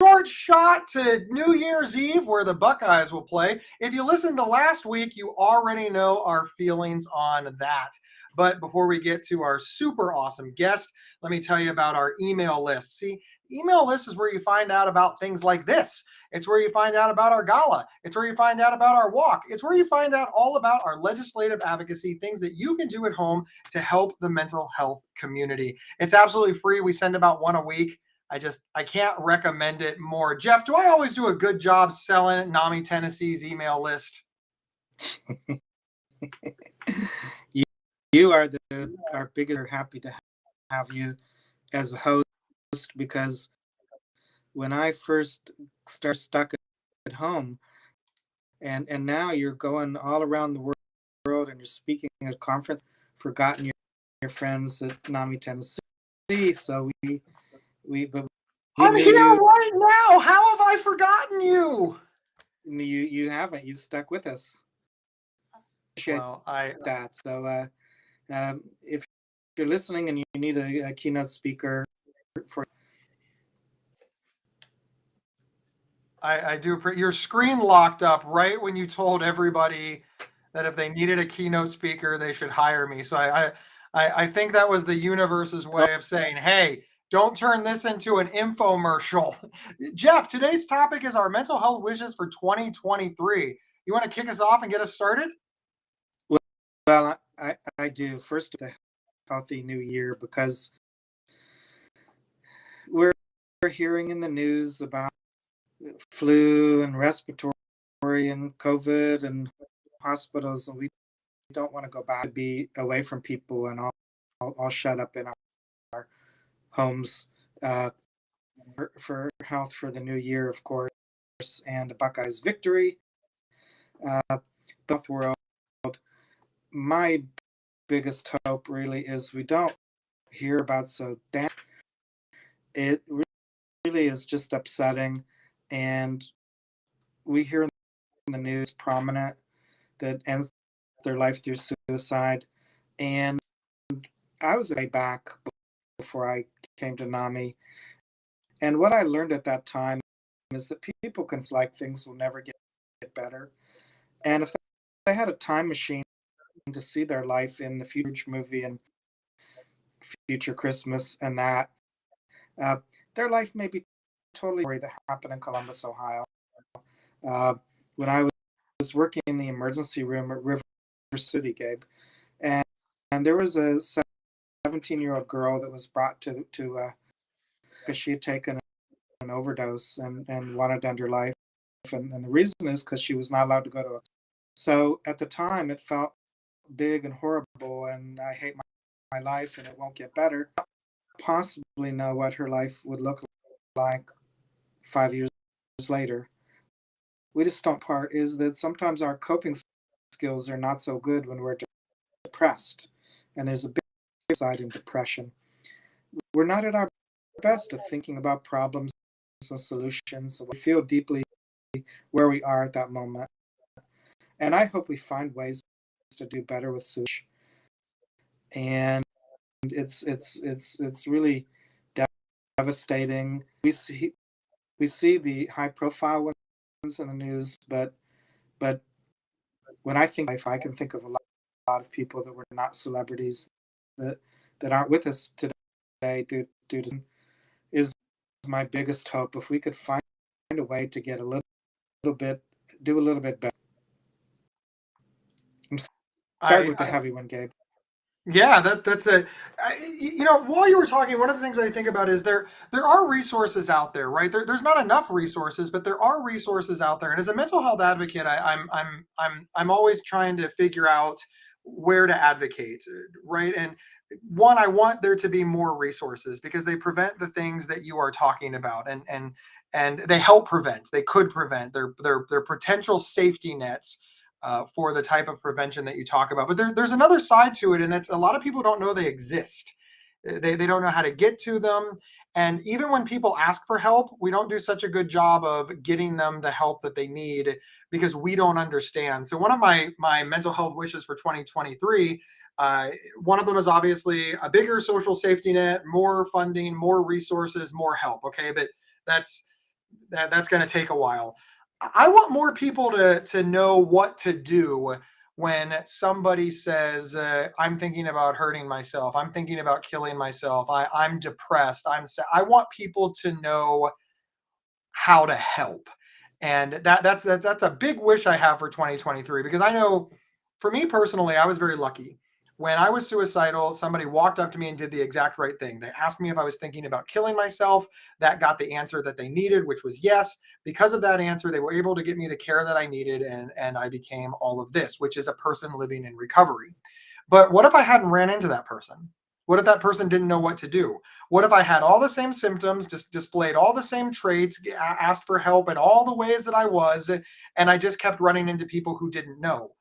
short shot to New Year's Eve where the Buckeyes will play. If you listened to last week, you already know our feelings on that. But before we get to our super awesome guest, let me tell you about our email list. See, email list is where you find out about things like this. It's where you find out about our gala. It's where you find out about our walk. It's where you find out all about our legislative advocacy, things that you can do at home to help the mental health community. It's absolutely free. We send about one a week. I can't recommend it more. Jeff, do I always do a good job selling NAMI Tennessee's email list? you are our biggest. We're happy to have you as a host, because when I first started stuck at home, and now you're going all around the world and you're speaking at conference, forgotten your friends at NAMI Tennessee. So but I'm here right now. How have I forgotten you? You haven't. You've stuck with us. Well, that. So if you're listening and you need a keynote speaker for, I do. Your screen locked up right when you told everybody that if they needed a keynote speaker, they should hire me. So I think that was the universe's way of saying, hey, don't turn this into an infomercial. Jeff, today's topic is our mental health wishes for 2023. You want to kick us off and get us started? Well, I do. First, a healthy new year, because we're hearing in the news about flu and respiratory and COVID and hospitals, and we don't want to go back to be away from people and all shut up in our homes. For health for the new year, of course, and the Buckeyes victory. Both world. My biggest hope really is we don't hear about it really is just upsetting, and we hear in the news prominent that ends their life through suicide. And I was way back before I came to NAMI, and what I learned at that time is that people can feel like things will never get better, and if they had a time machine to see their life in the future movie and future Christmas and that, their life may be totally that happened in Columbus, Ohio. When I was working in the emergency room at River City, Gabe, and there was a 17-year-old girl that was brought to because she had taken an overdose and wanted to end her life, and the reason is because she was not allowed to go to so at the time it felt big and horrible, and I hate my life and it won't get better. I possibly know what her life would look like 5 years later. We just don't part is that sometimes our coping skills are not so good when we're depressed, and there's a big side in depression. We're not at our best at thinking about problems and solutions, so we feel deeply where we are at that moment. And I hope we find ways to do better with sushi. And it's really devastating. We see the high profile ones in the news, but when I think life, I can think of a lot of people that were not celebrities that aren't with us today due to is my biggest hope. If we could find a way to get do a little bit better. I'm starting with the heavy one, Gabe. Yeah, that's a, while you were talking, one of the things I think about is there are resources out there, right? There's not enough resources, but there are resources out there. And as a mental health advocate, I'm always trying to figure out where to advocate, right? And one, I want there to be more resources because they prevent the things that you are talking about, and they help prevent. They could prevent. They're potential safety nets for the type of prevention that you talk about. But there's another side to it, and that's a lot of people don't know they exist. They don't know how to get to them. And even when people ask for help, we don't do such a good job of getting them the help that they need because we don't understand. So one of my mental health wishes for 2023, one of them is obviously a bigger social safety net, more funding, more resources, more help. Okay, but that's that's going to take a while. I want more people to know what to do when somebody says, I'm thinking about hurting myself, I'm thinking about killing myself, I'm depressed, I want people to know how to help. And that's a big wish I have for 2023, because I know for me personally, I was very lucky. When I was suicidal, somebody walked up to me and did the exact right thing. They asked me if I was thinking about killing myself. That got the answer that they needed, which was yes. Because of that answer, they were able to get me the care that I needed, and I became all of this, which is a person living in recovery. But what if I hadn't ran into that person? What if that person didn't know what to do? What if I had all the same symptoms, just displayed all the same traits, asked for help in all the ways that I was, and I just kept running into people who didn't know?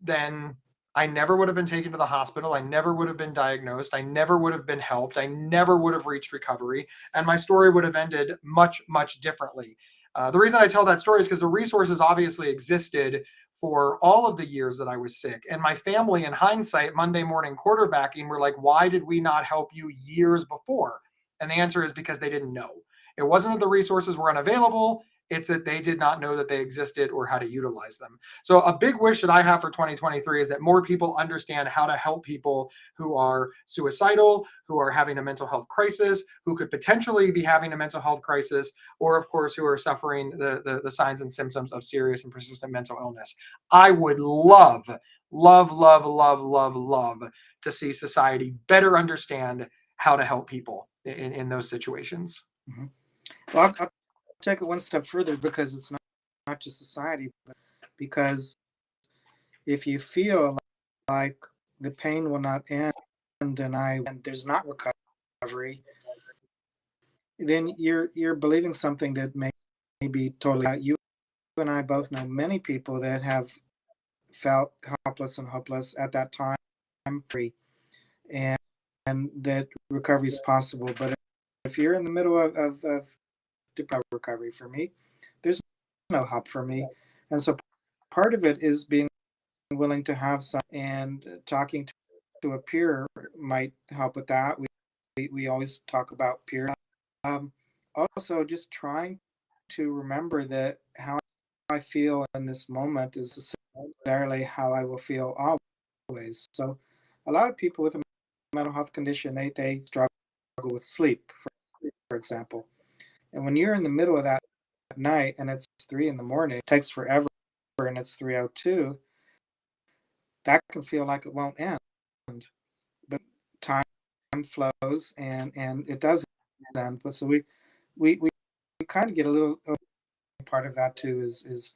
Then I never would have been taken to the hospital. I never would have been diagnosed. I never would have been helped. I never would have reached recovery. And my story would have ended much, much differently. The reason I tell that story is because the resources obviously existed for all of the years that I was sick. And my family, in hindsight, Monday morning quarterbacking, were like, why did we not help you years before? And the answer is because they didn't know. It wasn't that the resources were unavailable, it's that they did not know that they existed or how to utilize them. So a big wish that I have for 2023 is that more people understand how to help people who are suicidal, who are having a mental health crisis, who could potentially be having a mental health crisis, or of course, who are suffering the signs and symptoms of serious and persistent mental illness. I would love, love, love, love, love, love to see society better understand how to help people in those situations. Mm-hmm. Well, I'll take it one step further, because it's not just society, but because if you feel like the pain will not end and there's not recovery, then you're believing something that may be totally out. You and I both know many people that have felt helpless and hopeless at that time, and and that recovery is possible. But if you're in the middle of recovery, for me, there's no help for me. And so part of it is being willing to have some, and talking to a peer might help with that. We always talk about peer. Um, Also, just trying to remember that how I feel in this moment is necessarily how I will feel always. So a lot of people with a mental health condition, they struggle with sleep, for example. And when you're in the middle of that night and it's 3 in the morning, it takes forever, and it's 3:02, that can feel like it won't end. But time flows, and it does end. But so we kind of get a little part of that too, is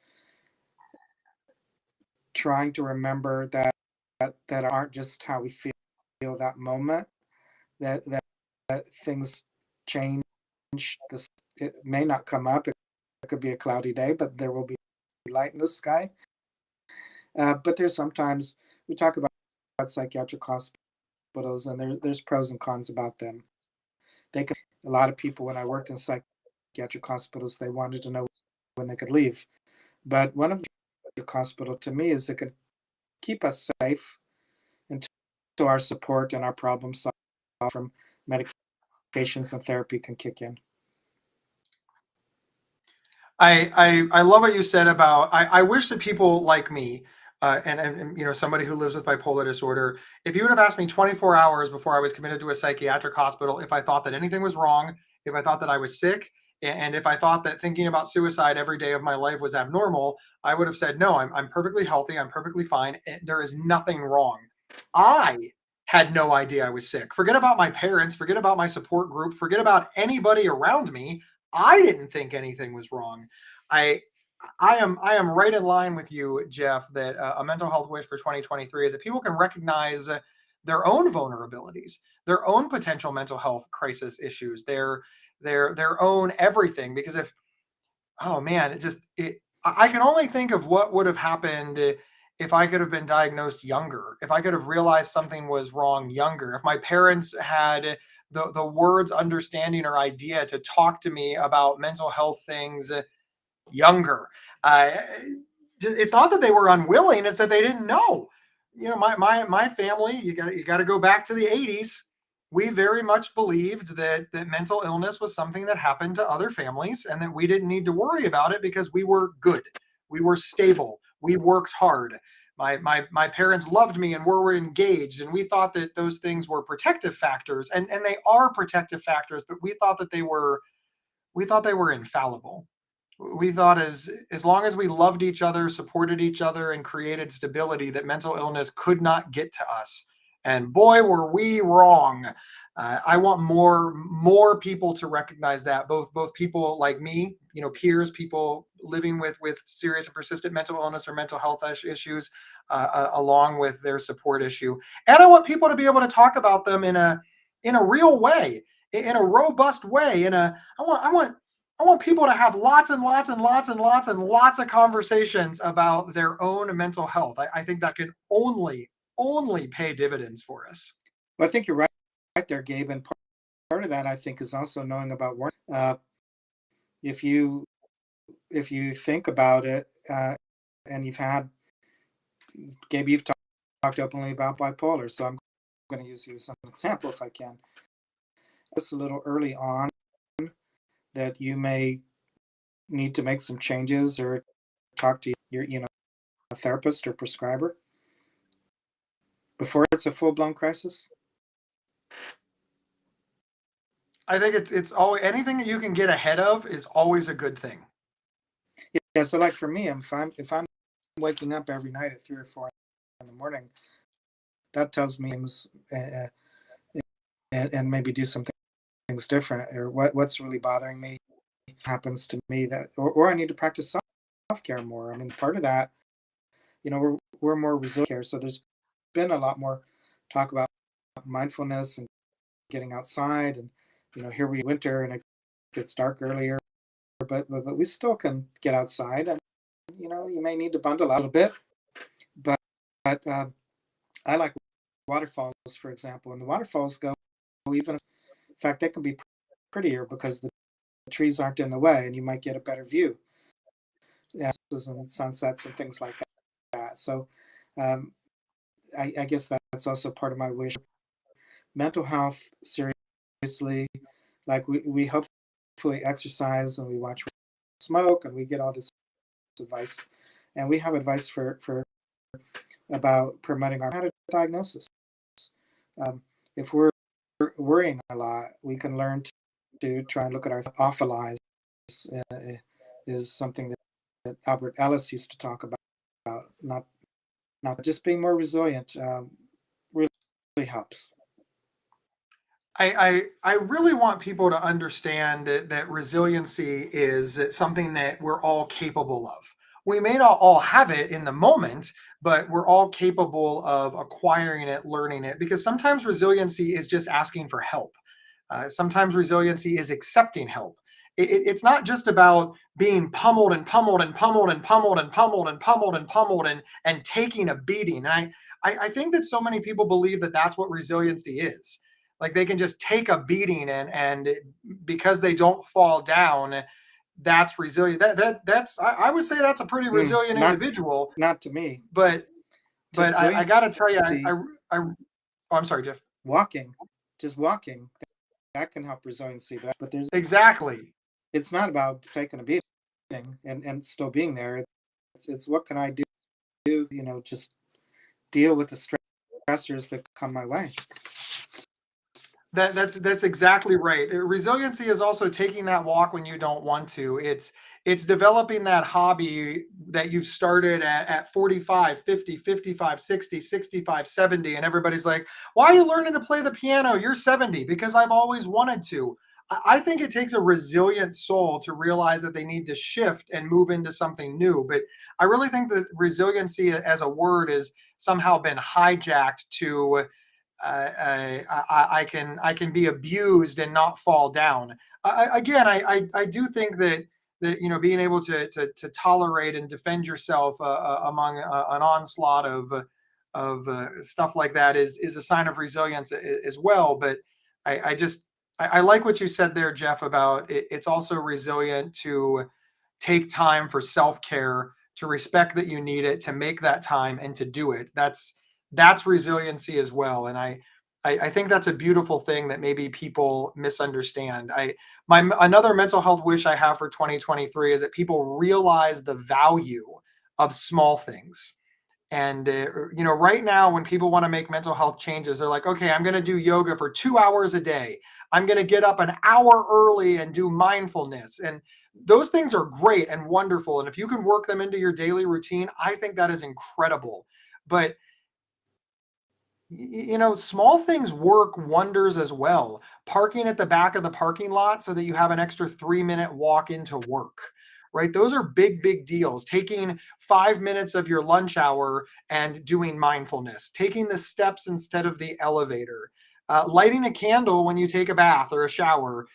trying to remember that aren't just how we feel that moment, that things change. This, it may not come up. It could be a cloudy day, but there will be light in the sky. But there's sometimes we talk about psychiatric hospitals, and there's pros and cons about them. They could, a lot of people, when I worked in psychiatric hospitals, they wanted to know when they could leave. But one of the hospital to me is it could keep us safe until our support and our problem solving from medications and therapy can kick in. I love what you said about I wish that people like me, and somebody who lives with bipolar disorder, if you would have asked me 24 hours before I was committed to a psychiatric hospital if I thought that anything was wrong, if I thought that I was sick, and if I thought that thinking about suicide every day of my life was abnormal, I would have said no. I'm perfectly healthy. I'm perfectly fine. There is nothing wrong. I had no idea I was sick. Forget about my parents. Forget about my support group. Forget about anybody around me. I didn't think anything was wrong. I I am right in line with you, Jeff, that a mental health wish for 2023 is that people can recognize their own vulnerabilities, their own potential mental health crisis issues, their own everything. Because if oh man, I can only think of what would have happened if I could have been diagnosed younger, if I could have realized something was wrong younger, if my parents had the words, understanding, or idea to talk to me about mental health things younger. It's not that they were unwilling; it's that they didn't know. My family. You got to go back to the '80s. we very much believed that mental illness was something that happened to other families and that we didn't need to worry about it because we were good. We were stable. We worked hard. My parents loved me and were engaged. And we thought that those things were protective factors. And they are protective factors, but we thought they were infallible. We thought as long as we loved each other, supported each other, and created stability, that mental illness could not get to us. And boy, were we wrong. I want more people to recognize that, both people like me, peers, people living with serious and persistent mental illness or mental health issues, along with their support issue. And I want people to be able to talk about them in a real way, in a robust way. I want people to have lots and lots and lots and lots and lots of conversations about their own mental health. I think that can only pay dividends for us. Well, I think you're right there, Gabe. And part of that, I think, is also knowing about warning. If you think about it, and Gabe, you've talked openly about bipolar, so I'm going to use you as an example if I can. Just a little early on, that you may need to make some changes or talk to your, a therapist or prescriber before it's a full-blown crisis? I think it's always, anything that you can get ahead of is always a good thing. Yeah. So like for me, if I'm waking up every night at 3 or 4 in the morning, that tells me things, and maybe do some things different, or what's really bothering me happens to me, that or I need to practice self-care more. I mean, part of that, we're more resilient here, so there's been a lot more talk about mindfulness and getting outside, and here we winter and it gets dark earlier, but we still can get outside, and you may need to bundle out a bit, but I like waterfalls, for example, and the waterfalls go even, in fact, they can be prettier because the trees aren't in the way, and you might get a better view, and sunsets and things like that. So I guess that's also part of my wish. Mental health seriously, like we hopefully exercise and we watch smoke and we get all this advice, and we have advice for about promoting our diagnosis. If we're worrying a lot, we can learn to try and look at our awful eyes. Is something that Albert Ellis used to talk about. Not just being more resilient, really helps. I really want people to understand that resiliency is something that we're all capable of. We may not all have it in the moment, but we're all capable of acquiring it, learning it, because sometimes resiliency is just asking for help. Sometimes resiliency is accepting help. It's not just about being pummeled and pummeled and pummeled and pummeled and pummeled and pummeled and pummeled and taking a beating. And I think that so many people believe that that's what resiliency is. Like they can just take a beating and because they don't fall down, that's resilient. That's I would say that's a pretty resilient individual. Not to me, but I got to tell you, oh, I'm sorry, Jeff. Just walking, that can help resiliency. But there's exactly. It's not about taking a beating and still being there. It's what can I do? Just deal with the stressors that come my way. That's exactly right. Resiliency is also taking that walk when you don't want to. It's developing that hobby that you've started at 45, 50, 55, 60, 65, 70. And everybody's like, why are you learning to play the piano? You're 70. Because I've always wanted to. I think it takes a resilient soul to realize that they need to shift and move into something new. But I really think that resiliency as a word has somehow been hijacked to I can be abused and not fall down. I do think that being able to tolerate and defend yourself among an onslaught of stuff like that is a sign of resilience as well. But I like what you said there, Jeff, about it's also resilient to take time for self-care, to respect that you need it, to make that time and to do it. That's resiliency as well. And I think that's a beautiful thing that maybe people misunderstand. Another mental health wish I have for 2023 is that people realize the value of small things. And right now, when people want to make mental health changes, they're like, okay, I'm going to do yoga for 2 hours a day. I'm going to get up an hour early and do mindfulness. And those things are great and wonderful. And if you can work them into your daily routine, I think that is incredible. But small things work wonders as well. Parking at the back of the parking lot so that you have an extra 3-minute walk into work, right? Those are big, big deals. Taking 5 minutes of your lunch hour and doing mindfulness, taking the steps instead of the elevator, lighting a candle when you take a bath or a shower,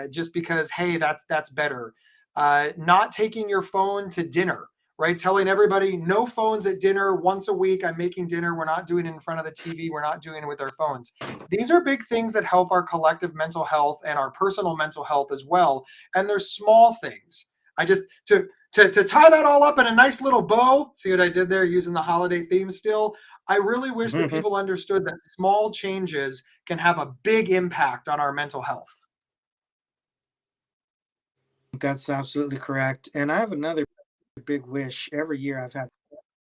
just because, hey, that's better. Not taking your phone to dinner, right? Telling everybody no phones at dinner once a week. I'm making dinner. We're not doing it in front of the TV. We're not doing it with our phones. These are big things that help our collective mental health and our personal mental health as well. And they're small things. I just to tie that all up in a nice little bow. See what I did there using the holiday theme still? I really wish that people understood that small changes can have a big impact on our mental health. That's absolutely correct. And I have another big wish. Every year I've had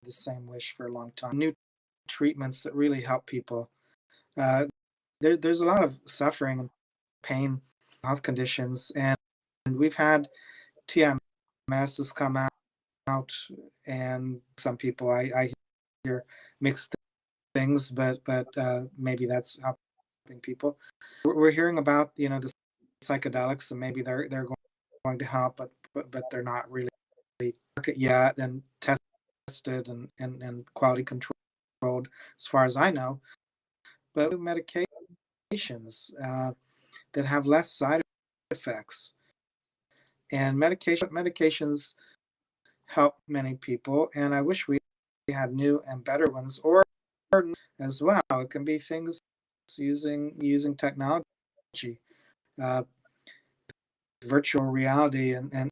the same wish for a long time. New treatments that really help people. Uh, there's a lot of suffering and pain, health conditions, and we've had TMS has come out, and some people I hear mixed things, but maybe that's helping people. We're hearing about the psychedelics, and maybe they're going to help, but they're not really market yet and tested and quality controlled, as far as I know. But medications that have less side effects, and medications help many people, and I wish we had new and better ones, or as well. It can be things using technology, uh, virtual reality, and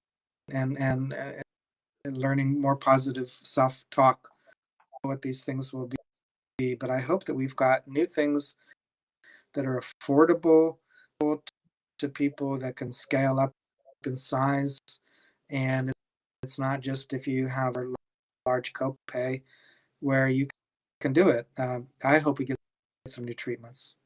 learning more positive self-talk. What these things will be, but I hope that we've got new things that are affordable to people, that can scale up in size, and it's not just if you have a large copay where you can do it. I hope we get some new treatments.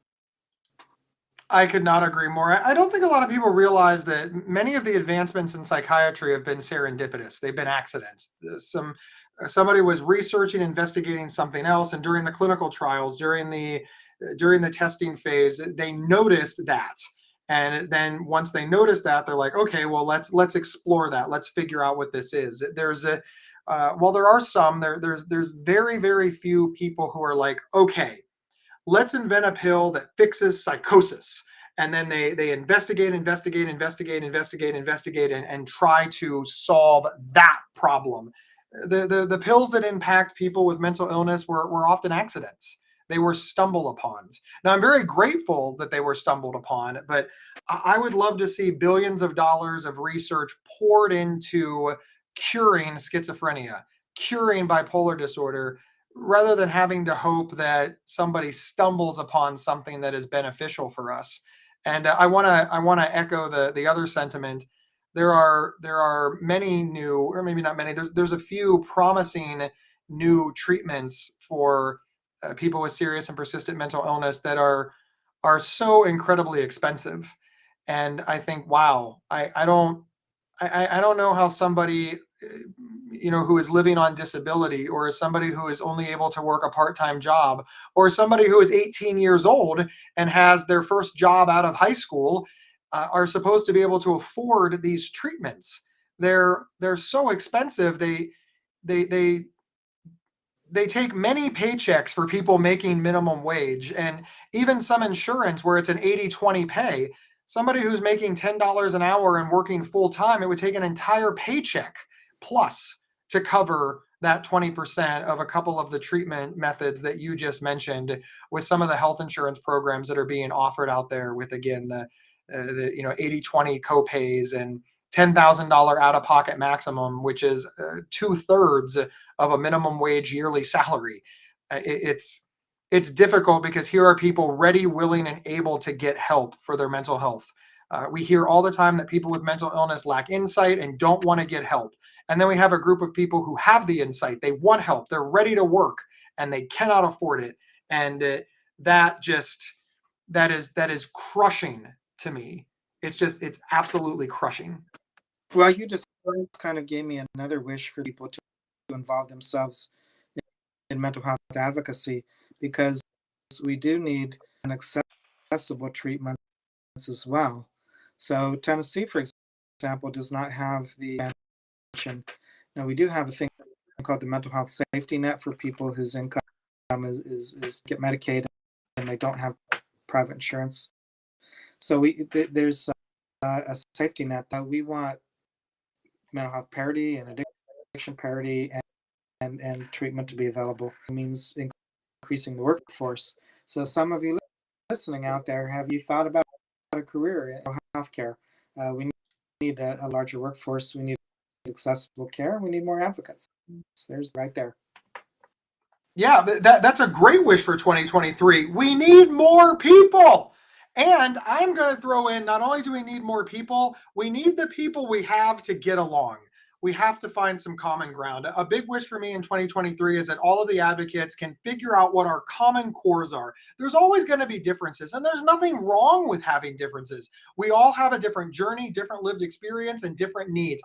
I could not agree more. I don't think a lot of people realize that many of the advancements in psychiatry have been serendipitous. They've been accidents. Somebody was researching, investigating something else, and during the clinical trials, during the testing phase, they noticed that. And then once they noticed that, they're like, okay, well, let's explore that. Let's figure out what this is. Well, there are some. There's very, very few people who are like, okay, let's invent a pill that fixes psychosis. And then they investigate, and try to solve that problem. The pills that impact people with mental illness were often accidents. They were stumble upons. Now, I'm very grateful that they were stumbled upon, but I would love to see billions of dollars of research poured into curing schizophrenia, curing bipolar disorder, rather than having to hope that somebody stumbles upon something that is beneficial for us. And I want to echo the other sentiment. There are many new, or maybe not many. There's a few promising new treatments for people with serious and persistent mental illness that are so incredibly expensive. And I think, wow, I don't know how somebody who is living on disability, or is somebody who is only able to work a part-time job, or somebody who is 18 years old and has their first job out of high school, are supposed to be able to afford these treatments. They're so expensive. They they take many paychecks for people making minimum wage, and even some insurance where it's an 80-20 pay. Somebody who's making $10 an hour and working full time, it would take an entire paycheck plus to cover that 20% of a couple of the treatment methods that you just mentioned, with some of the health insurance programs that are being offered out there, with again the 80-20 copays and $10,000 out of pocket maximum, which is 2/3 of a minimum wage yearly salary. It's it's difficult because here are people ready, willing, and able to get help for their mental health. We hear all the time that people with mental illness lack insight and don't want to get help. And then we have a group of people who have the insight, they want help, they're ready to work, and they cannot afford it. And that just that is crushing to me. It's absolutely crushing. Well, you just kind of gave me another wish for people to involve themselves in mental health advocacy, because we do need an accessible treatments as well. So Tennessee, for example, does not have the mention. Now we do have a thing called the mental health safety net for people whose income is get Medicaid and they don't have private insurance. So there's a safety net that we want mental health parity and addiction parity and treatment to be available. It means increasing the workforce. So some of you listening out there, have you thought about a career in healthcare? We need a larger workforce. We need accessible care. We need more advocates. There's right there. Yeah, that's a great wish for 2023. We need more people. And I'm going to throw in, not only do we need more people, we need the people we have to get along. We have to find some common ground. A big wish for me in 2023 is that all of the advocates can figure out what our common cores are. There's always going to be differences, and there's nothing wrong with having differences. We all have a different journey, different lived experience, and different needs.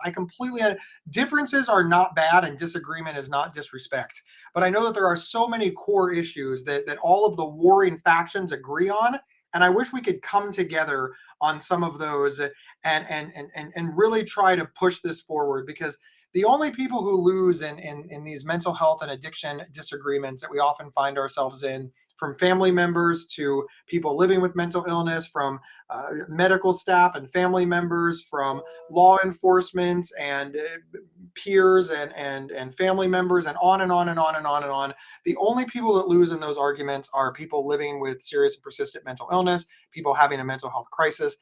Differences are not bad, and disagreement is not disrespect. But I know that there are so many core issues that all of the warring factions agree on. And I wish we could come together on some of those and really try to push this forward, because the only people who lose in these mental health and addiction disagreements that we often find ourselves in, from family members to people living with mental illness, from medical staff and family members, from law enforcement and peers and family members, and on and on and on and on and on. The only people that lose in those arguments are people living with serious and persistent mental illness, people having a mental health crisis.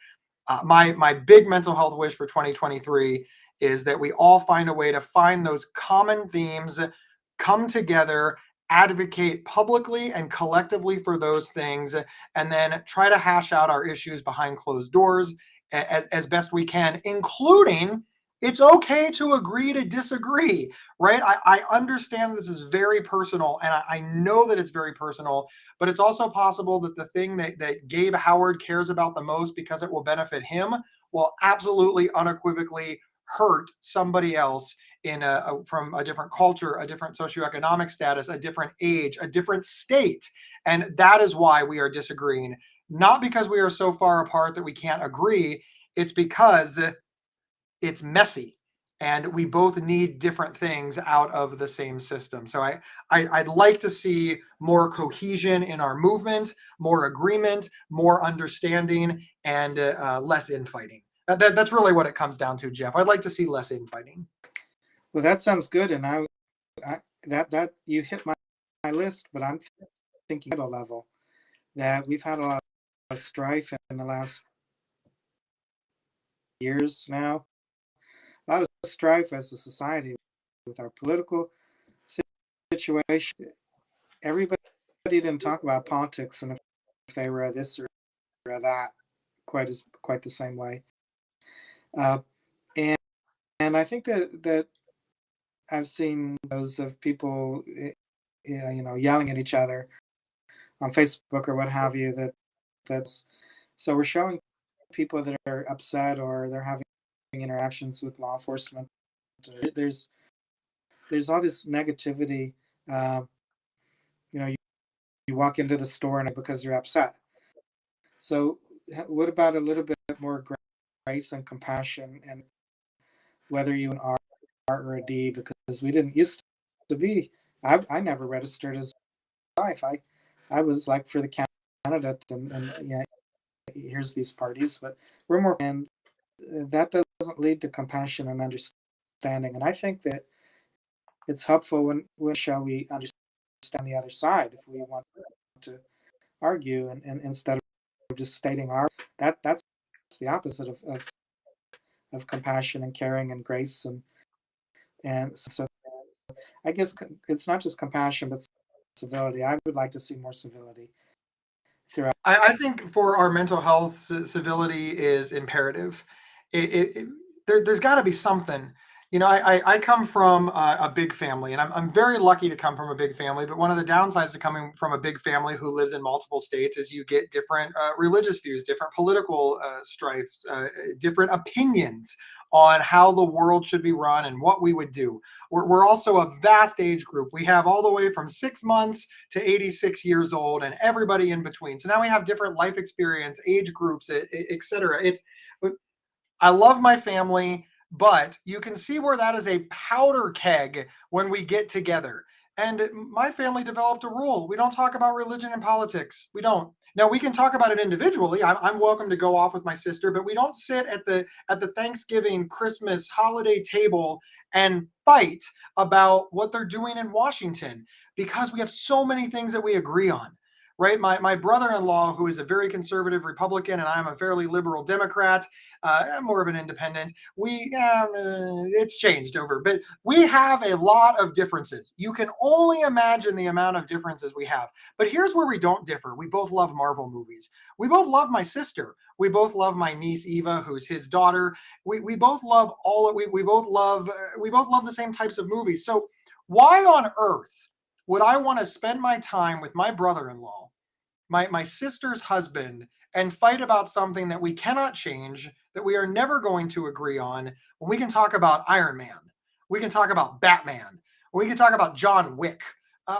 My big mental health wish for 2023 is that we all find a way to find those common themes, come together, advocate publicly and collectively for those things, and then try to hash out our issues behind closed doors as best we can, including it's okay to agree to disagree, right? I understand this is very personal, and I know that it's very personal, but it's also possible that the thing that Gabe Howard cares about the most, because it will benefit him, will absolutely unequivocally hurt somebody else from a different culture, a different socioeconomic status, a different age, a different state. And that is why we are disagreeing. Not because we are so far apart that we can't agree. It's because it's messy and we both need different things out of the same system. So I'd like to see more cohesion in our movement, more agreement, more understanding, and less infighting. That's really what it comes down to, Jeff. I'd like to see less infighting. Well, that sounds good, and I that you hit my list, but I'm thinking at a level that we've had a lot of strife in the last years now. A lot of strife as a society with our political situation. Everybody didn't talk about politics and if they were this or that quite the same way. Uh, and and I think that I've seen those of people, yelling at each other on Facebook or what have you. That's so we're showing people that are upset or they're having interactions with law enforcement. There's all this negativity. You walk into the store and because you're upset. So what about a little bit more grace and compassion, and whether you an R or a D, because we didn't used to be. I never registered as life. I was like for the candidate and yeah, here's these parties, but we're more, and that doesn't lead to compassion and understanding. And I think that it's helpful when shall we understand the other side if we want to argue, and instead of just stating our that's the opposite of compassion and caring and grace, and so I guess it's not just compassion but civility. I would like to see more civility throughout. I think for our mental health, civility is imperative. There's got to be something. I come from a big family, and I'm very lucky to come from a big family. But one of the downsides to coming from a big family who lives in multiple states is you get different religious views, different political strifes, different opinions on how the world should be run and what we would do. We're also a vast age group. We have all the way from 6 months to 86 years old and everybody in between. So now we have different life experience, age groups, et cetera. I love my family, but you can see where that is a powder keg when we get together. And my family developed a rule. We don't talk about religion and politics. We don't. Now we can talk about it individually. I'm welcome to go off with my sister, but we don't sit at the Thanksgiving, Christmas, holiday table and fight about what they're doing in Washington because we have so many things that we agree on. Right, my brother-in-law, who is a very conservative Republican, and I'm a fairly liberal Democrat, I'm more of an independent. It's changed over, but we have a lot of differences. You can only imagine the amount of differences we have. But here's where we don't differ. We both love Marvel movies. We both love my sister. We both love my niece Eva, who's his daughter. We both love we both love the same types of movies. So why on earth would I want to spend my time with my brother-in-law, my sister's husband, and fight about something that we cannot change, that we are never going to agree on, when we can talk about Iron Man, we can talk about Batman, we can talk about John Wick,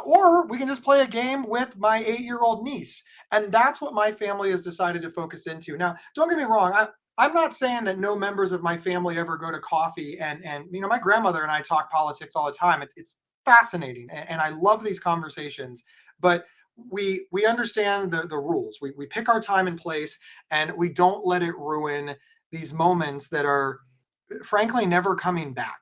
or we can just play a game with my 8-year-old niece. And that's what my family has decided to focus into. Now, don't get me wrong. I'm not saying that no members of my family ever go to coffee and my grandmother and I talk politics all the time. It's fascinating, and I love these conversations. But we understand the rules. We pick our time and place, and we don't let it ruin these moments that are frankly never coming back.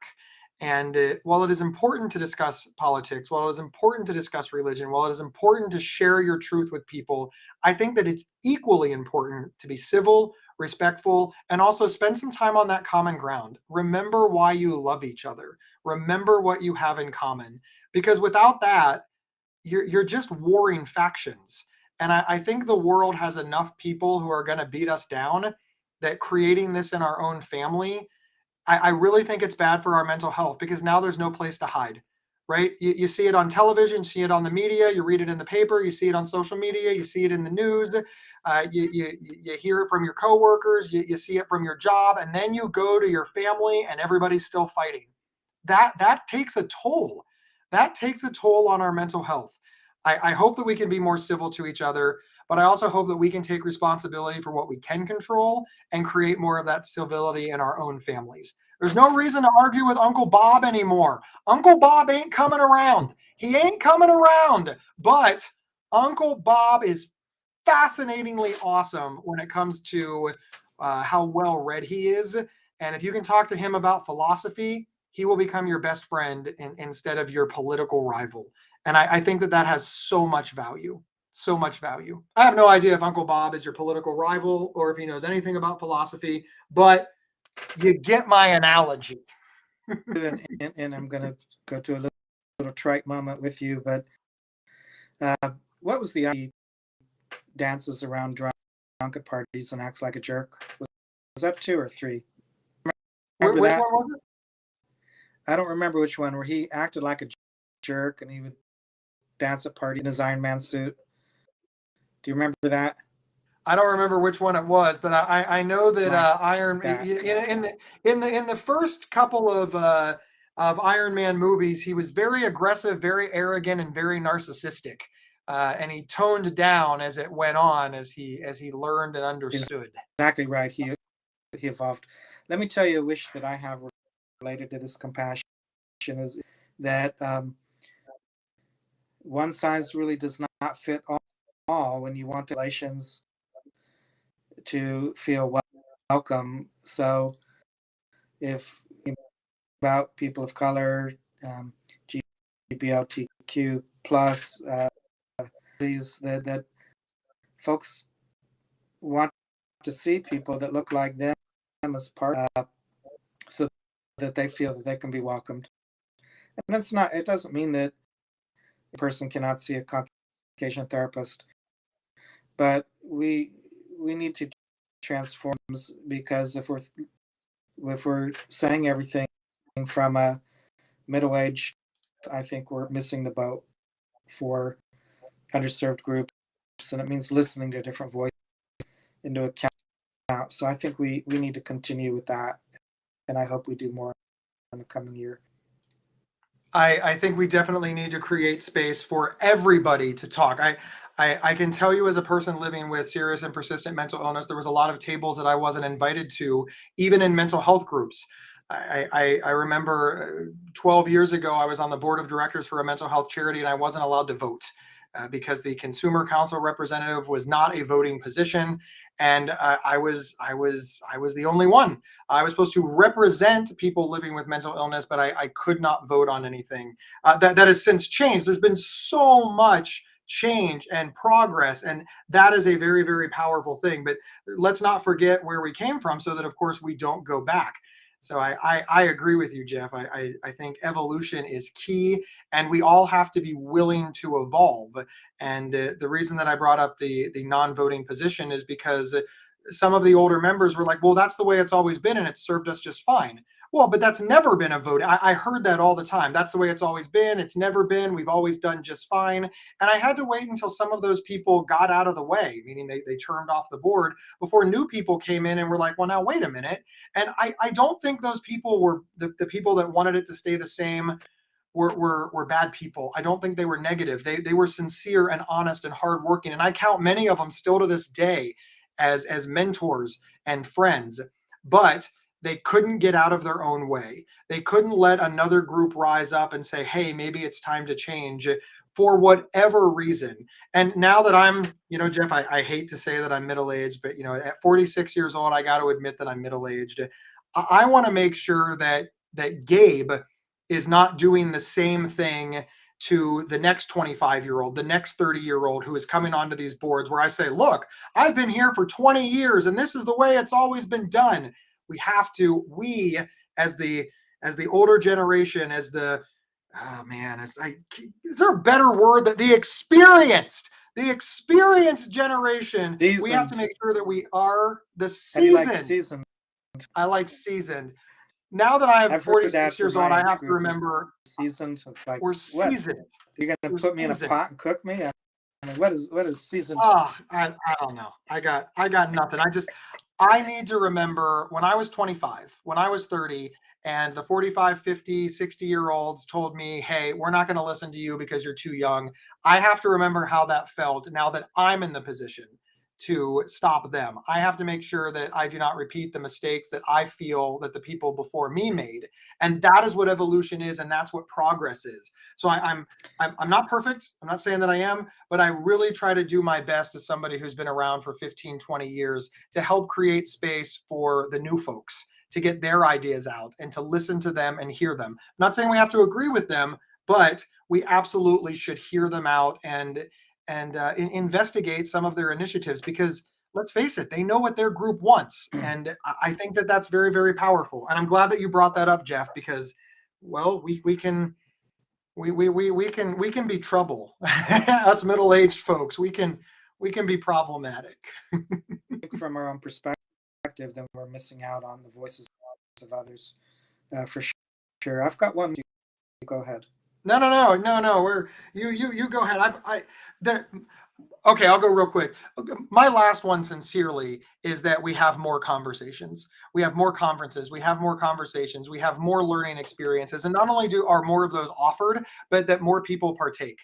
And while it is important to discuss politics, while it is important to discuss religion, while it is important to share your truth with people, I think that it's equally important to be civil, respectful, and also spend some time on that common ground. Remember why you love each other. Remember what you have in common. Because without that, you're just warring factions. And I think the world has enough people who are going to beat us down that creating this in our own family, I really think it's bad for our mental health because now there's no place to hide, right? You see it on television, see it on the media, you read it in the paper, you see it on social media, you see it in the news, you hear it from your coworkers, you see it from your job, and then you go to your family and everybody's still fighting. That takes a toll. That takes a toll on our mental health. I hope that we can be more civil to each other, but I also hope that we can take responsibility for what we can control and create more of that civility in our own families. There's no reason to argue with Uncle Bob anymore. Uncle Bob ain't coming around. He ain't coming around, but Uncle Bob is fascinatingly awesome when it comes to how well read he is. And if you can talk to him about philosophy, he will become your best friend instead of your political rival. And I think that has so much value. So much value. I have no idea if Uncle Bob is your political rival or if he knows anything about philosophy, but you get my analogy. and I'm going to go to a little trite moment with you, but what was the dances around drunk at parties and acts like a jerk? Was that 2 or 3? Which one was it? I don't remember which one, where he acted like a jerk and he would dance at party in his Iron Man suit. Do you remember that? I don't remember which one it was, but I know that Iron in the first couple of Iron Man movies, he was very aggressive, very arrogant, and very narcissistic, and he toned down as it went on, as he learned and understood. Exactly right. He evolved. Let me tell you a wish that I have related to this compassion is that one size really does not fit all when you want relations to feel welcome. So if about people of color, GBLTQ plus, that folks want to see people that look like them as part of, so that they feel that they can be welcomed. And it doesn't mean that a person cannot see a Caucasian therapist. But we need to transform, because if we're saying everything from a middle age, I think we're missing the boat for underserved groups, and it means listening to different voices into account. So I think we need to continue with that, and I hope we do more in the coming year. I think we definitely need to create space for everybody to talk. I can tell you, as a person living with serious and persistent mental illness, there was a lot of tables that I wasn't invited to, even in mental health groups. I remember 12 years ago, I was on the board of directors for a mental health charity, and I wasn't allowed to vote because the Consumer Council representative was not a voting position, and I was the only one. I was supposed to represent people living with mental illness, but I could not vote on anything. That has since changed. There's been so much change and progress, and that is a very, very powerful thing. But let's not forget where we came from, so that of course we don't go back. So I agree with you, Jeff. I think evolution is key, and we all have to be willing to evolve. And the reason that I brought up the non-voting position is because some of the older members were like, well, that's the way it's always been, and it's served us just fine. Well, but that's never been a vote. I heard that all the time. That's the way it's always been. It's never been. We've always done just fine. And I had to wait until some of those people got out of the way, meaning they turned off the board, before new people came in and were like, well, now wait a minute. And I don't think those people were the people that wanted it to stay the same were bad people. I don't think they were negative. They were sincere and honest and hardworking. And I count many of them still to this day as mentors and friends. But they couldn't get out of their own way. They couldn't let another group rise up and say, hey, maybe it's time to change, for whatever reason. And now that I'm, Jeff, I hate to say that I'm middle-aged, but, at 46 years old, I got to admit that I'm middle-aged. I want to make sure that Gabe is not doing the same thing to the next 25-year-old, the next 30-year-old who is coming onto these boards, where I say, look, I've been here for 20 years and this is the way it's always been done. We as the older generation, is there a better word, that the experienced generation, Seasoned. we have to make sure that we are the seasoned. Like seasoned. I like seasoned. Now that I have 46 years old, I have to remember seasoned. It's like, we're seasoned. What? You're going to put me in a pot and cook me? I mean, what is seasoned? Oh, I don't know. I got nothing. I need to remember when I was 25, when I was 30, and the 45, 50, 60-year-olds told me, hey, we're not going to listen to you because you're too young. I have to remember how that felt now that I'm in the position to stop them. I have to make sure that I do not repeat the mistakes that I feel that the people before me made. And that is what evolution is, and that's what progress is. So I'm not perfect. I'm not saying that I am, but I really try to do my best as somebody who's been around for 15, 20 years to help create space for the new folks to get their ideas out and to listen to them and hear them. I'm not saying we have to agree with them, but we absolutely should hear them out and investigate some of their initiatives, because let's face it, they know what their group wants. And I think that that's very, very powerful. And I'm glad that you brought that up, Jeff, because, well, we can be trouble. Us middle-aged folks, we can be problematic. From our own perspective, then we're missing out on the voices of others, for sure. I've got one. Go ahead. No. You go ahead. Okay, I'll go real quick. My last one, sincerely, is that we have more conversations. We have more conferences. We have more conversations. We have more learning experiences. And not only are more of those offered, but that more people partake.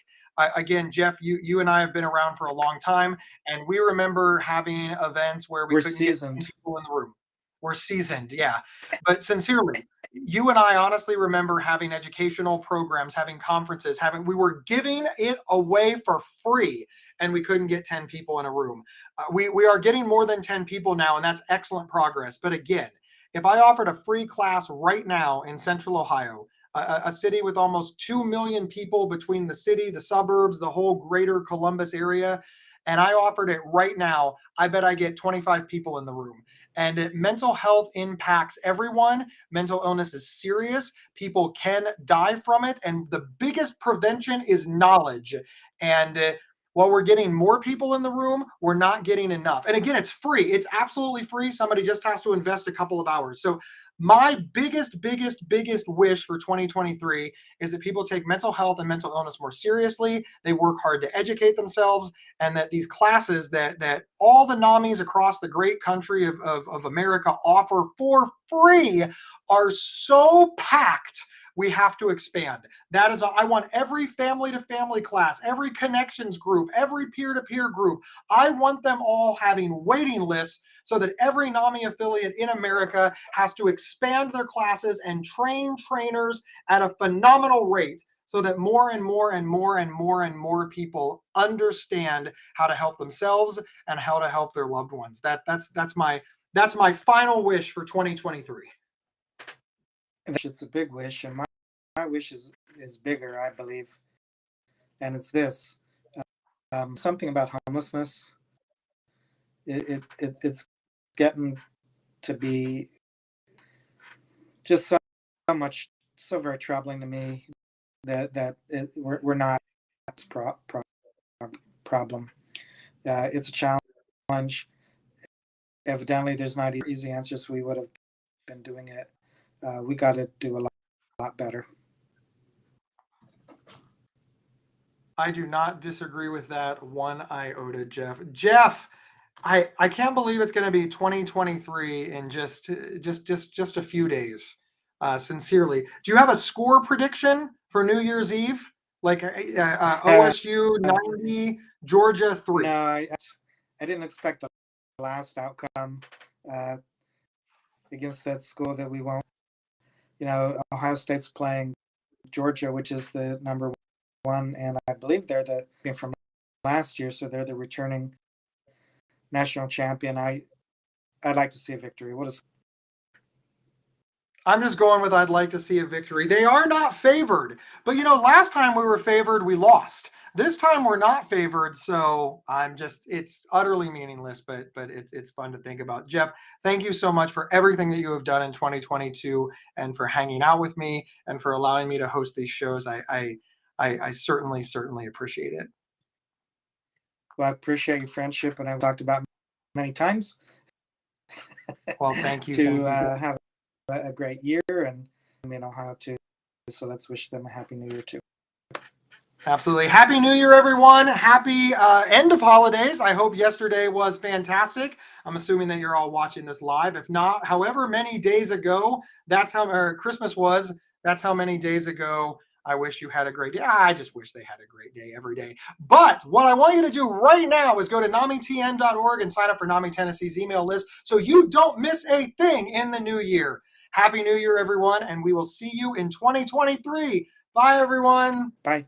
Again, Jeff, you and I have been around for a long time, and we remember having events where we couldn't get people in the room. We're seasoned, yeah. But sincerely, you and I honestly remember having educational programs, having conferences, we were giving it away for free, and we couldn't get 10 people in a room. We are getting more than 10 people now, and that's excellent progress. But again, if I offered a free class right now in Central Ohio, a city with almost 2 million people between the city, the suburbs, the whole greater Columbus area, and I offered it right now, I bet I get 25 people in the room. And mental health impacts everyone. Mental illness is serious. People can die from it. And the biggest prevention is knowledge. And while we're getting more people in the room, we're not getting enough. And again, it's free. It's absolutely free. Somebody just has to invest a couple of hours. So my biggest wish for 2023 is that people take mental health and mental illness more seriously. They work hard to educate themselves, and that these classes that all the NAMIs across the great country of America offer for free are so packed. We have to expand. That is, I want every family to family class, every connections group, every peer to peer group. I want them all having waiting lists so that every NAMI affiliate in America has to expand their classes and train trainers at a phenomenal rate, so that more and more people understand how to help themselves and how to help their loved ones. That's my final wish for 2023. It's a big wish, and my wish is bigger, I believe, and it's this: something about homelessness. It's getting to be just so much, so very troubling to me that we're not this problem. It's a challenge. Evidently, there's not easy answers. We would have been doing it. We got to do a lot better. I do not disagree with that one iota, Jeff. Jeff, I can't believe it's going to be 2023 in just a few days. Sincerely, do you have a score prediction for New Year's Eve? Like OSU 90, Georgia 3. No, I didn't expect the last outcome against that school that we won't. Ohio State's playing Georgia, which is the number one, and I believe they're from last year, so they're the returning national champion. I'd like to see a victory. I'm just going with I'd like to see a victory. They are not favored, but last time we were favored, we lost. This time we're not favored, so it's utterly meaningless, but it's fun to think about. Jeff, thank you so much for everything that you have done in 2022 and for hanging out with me and for allowing me to host these shows. I certainly appreciate it. Well, I appreciate your friendship, and I've talked about many times. Well, thank you. to have a great year, and in Ohio too. So let's wish them a happy new year too. Absolutely. Happy New Year, everyone. Happy end of holidays. I hope yesterday was fantastic. I'm assuming that you're all watching this live. If not, however many days ago, that's how Christmas was. That's how many days ago. I wish you had a great day. I just wish they had a great day every day. But what I want you to do right now is go to NAMITN.org and sign up for NAMI Tennessee's email list so you don't miss a thing in the new year. Happy New Year, everyone, and we will see you in 2023. Bye, everyone. Bye.